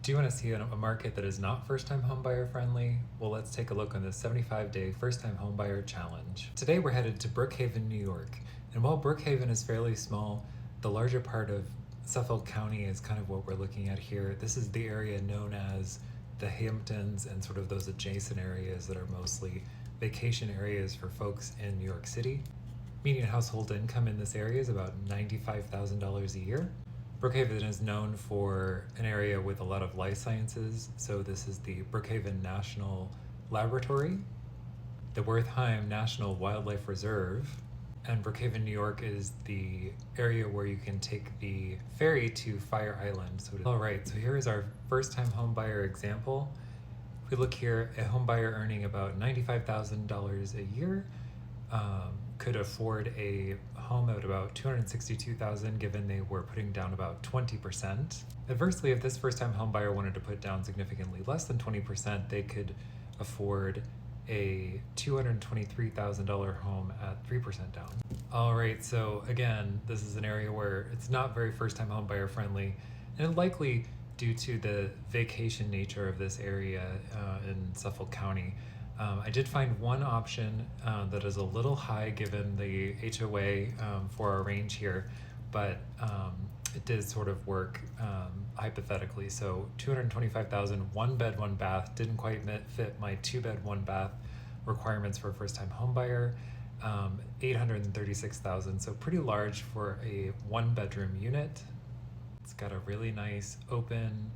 Do you want to see a market that is not first-time homebuyer friendly? Well, let's take a look on the 75-day first-time homebuyer challenge. Today we're headed to Brookhaven, New York. And while Brookhaven is fairly small, the larger part of Suffolk County is kind of what we're looking at here. This is the area known as the Hamptons and sort of those adjacent areas that are mostly vacation areas for folks in New York City. Median household income in this area is about $95,000 a year. Brookhaven is known for an area with a lot of life sciences, so this is the Brookhaven National Laboratory, the Wertheim National Wildlife Reserve, and Brookhaven, New York is the area where you can take the ferry to Fire Island. Alright, so here is our first-time homebuyer example. If we look here, a homebuyer earning about $95,000 a year could afford a home at about $262,000 given they were putting down about 20%. Adversely, if this first-time homebuyer wanted to put down significantly less than 20%, they could afford a $223,000 home at 3% down. All right, so again, this is an area where it's not very first-time homebuyer friendly, and likely due to the vacation nature of this area in Suffolk County. I did find one option that is a little high given the HOA for our range here, but it did sort of work hypothetically. So $225,000, 1 bed, 1 bath, didn't quite fit my 2 bed, 1 bath requirements for a first-time homebuyer. $836,000, so pretty large for a 1-bedroom unit. It's got a really nice open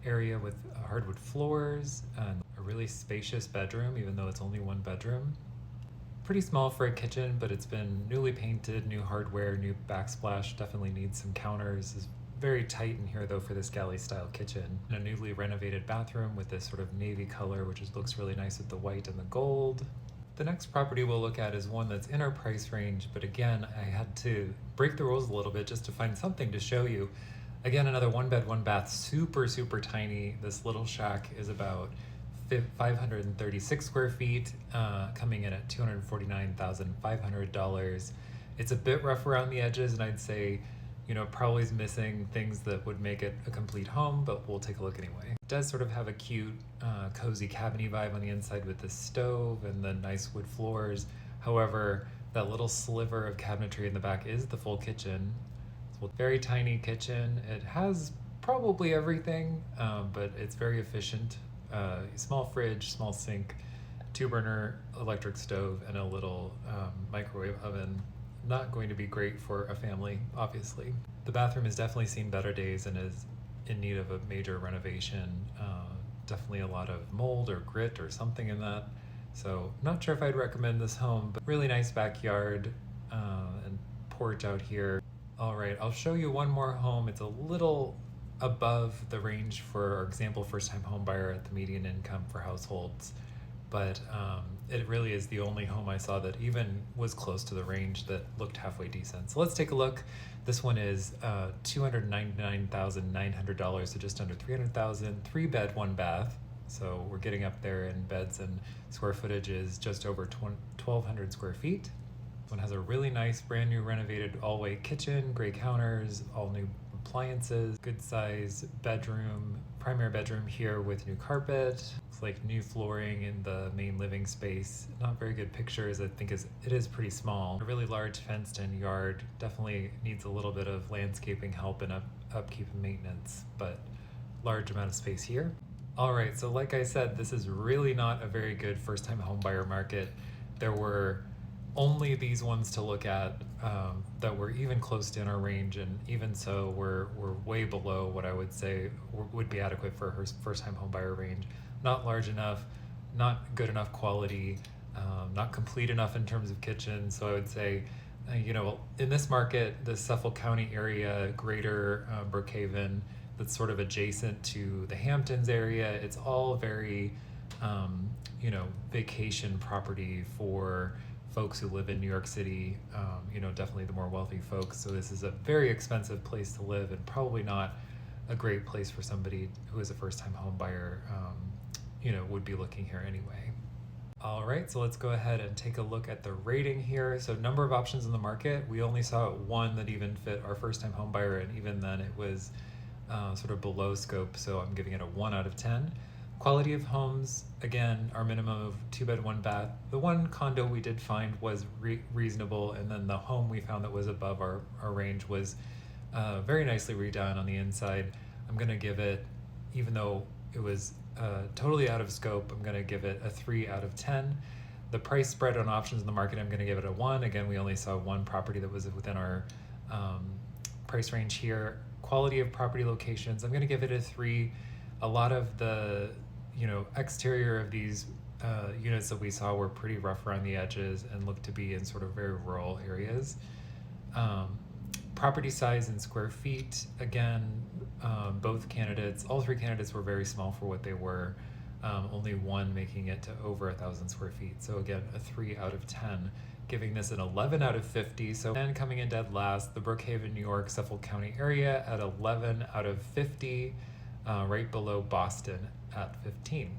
area with hardwood floors and a really spacious bedroom, even though it's only 1 bedroom. Pretty small for a kitchen, but it's been newly painted, new hardware, new backsplash, definitely needs some counters. It's very tight in here though for this galley style kitchen. And a newly renovated bathroom with this sort of navy color, which looks really nice with the white and the gold. The next property we'll look at is one that's in our price range, but again, I had to break the rules a little bit just to find something to show you. Again, another 1 bed, 1 bath, super tiny. This little shack is about 536 square feet, coming in at $249,500. It's a bit rough around the edges, and I'd say, probably is missing things that would make it a complete home, but we'll take a look anyway. It does sort of have a cute, cozy cabiny vibe on the inside with the stove and the nice wood floors. However, that little sliver of cabinetry in the back is the full kitchen. Very tiny kitchen. It has probably everything, but it's very efficient. Small fridge, small sink, 2-burner electric stove, and a little microwave oven. Not going to be great for a family, obviously. The bathroom has definitely seen better days and is in need of a major renovation. Definitely a lot of mold or grit or something in that. So not sure if I'd recommend this home, but really nice backyard and porch out here. All right, I'll show you one more home. It's a little above the range for our example first-time home buyer at the median income for households, but it really is the only home I saw that even was close to the range that looked halfway decent. So let's take a look. This one is $299,900, so just under $300,000, 3 bed, 1 bath. So we're getting up there in beds, and square footage is just over 1,200 square feet. One has a really nice brand new renovated all-white kitchen, gray counters, all new appliances, good size bedroom, primary bedroom here with new carpet. It's like new flooring in the main living space. Not very good pictures. I think it is pretty small. A really large fenced-in yard. Definitely needs a little bit of landscaping help and upkeep and maintenance, but large amount of space here. All right, so like I said, this is really not a very good first-time homebuyer market. There were only these ones to look at that were even close to in our range, and even so we're way below what I would say would be adequate for her first-time homebuyer range. Not large enough, not good enough quality, not complete enough in terms of kitchen. So I would say, in this market, the Suffolk County area, greater Brookhaven, that's sort of adjacent to the Hamptons area, it's all very, vacation property for folks who live in New York City, definitely the more wealthy folks. So this is a very expensive place to live and probably not a great place for somebody who is a first-time home buyer, would be looking here anyway. All right, so let's go ahead and take a look at the rating here. So number of options in the market, we only saw one that even fit our first-time home buyer, and even then it was sort of below scope, so I'm giving it a 1 out of 10. Quality of homes, again, our minimum of 2 bed, 1 bath. The one condo we did find was reasonable, and then the home we found that was above our range was very nicely redone on the inside. I'm gonna give it, even though it was totally out of scope, I'm gonna give it a 3 out of 10. The price spread on options in the market, I'm gonna give it a 1. Again, we only saw one property that was within our price range here. Quality of property locations, I'm gonna give it a 3. A lot of the exterior of these units that we saw were pretty rough around the edges and looked to be in sort of very rural areas. Property size in square feet, again, all three candidates were very small for what they were, only one making it to over 1,000 square feet. So again, a 3 out of 10, giving this an 11 out of 50. So then coming in dead last, the Brookhaven, New York, Suffolk County area at 11 out of 50, right below Boston at 15.